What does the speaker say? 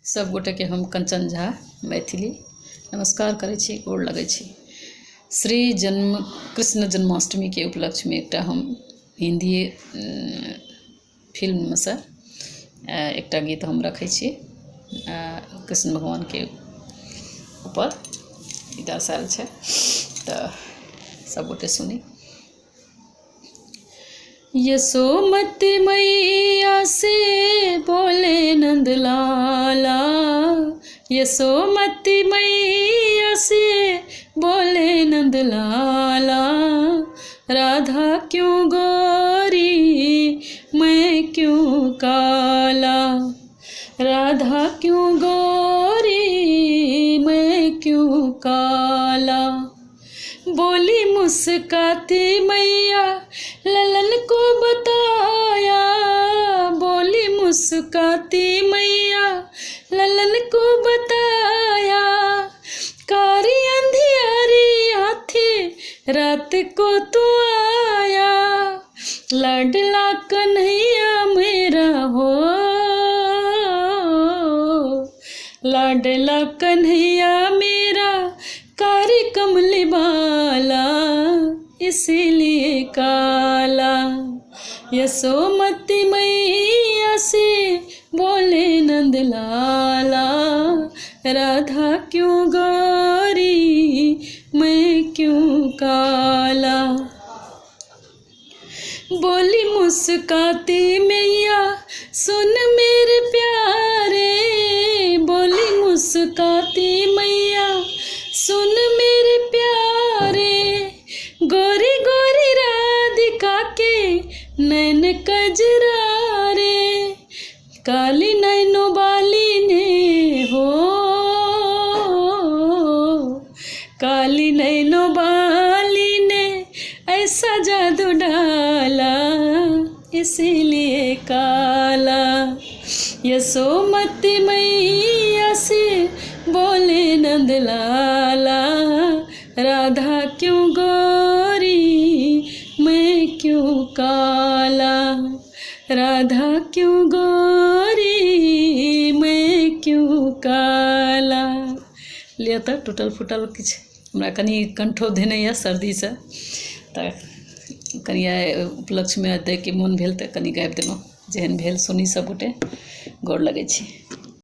सब गोटे के हम कंचन झा मैथिली नमस्कार करै छी, गोड़ लगै छी। श्री कृष्ण जन्माष्टमी के उपलक्ष्य में एकटा हम हिंदी फिल्म में से एकटा गीत हम रखै छी कृष्ण भगवान के ऊपर दर्शायल छै, तो सब गोटे सुनी। यशोमती मैया से बोले नंद लाला, यशोमती मैया से बोले नंद लाला, राधा क्यों गोरी मैं क्यों काला, राधा क्यों गोरी मैं क्यों काला। बोली मुस्काती मैया ललन को बताया, बोली मुस्काती मैया ललन को बताया, कारी अंधियारी आथी रात को तू आया, लाडला कन्हैया मेरा हो, लाडला कन्हैया मेरा कारी कमली बाला इसीलिए काला। यशोमती मैया से बोले नंद लाला, राधा क्यों गोरी मैं क्यों काला। बोली मुस्काती मैया सुन मेरे प्यारे, बोली मुस्काती मैया सुन मेरे प्यारे, गोरी गोरी राधिका के नैन कजरारे, काली नैनो बाली ने हो, काली नैनो बाली ने ऐसा जादू डाला इसीलिए काला। यशोमती मैया से बोले नंद लाला, राधा क्यों गोरी मैं क्यों काला, राधा क्यों गोरी मैं क्यों काला। लिया तो टूटल फूटल किछ हमरा कनी कंठो धेने या सर्दी से, तो कनी उपलक्ष्य में दे के मोन भेल तो कनी गाबि देलहुँ, जेहन भेल सुनी सब गोटे, गोड़ लगै छी।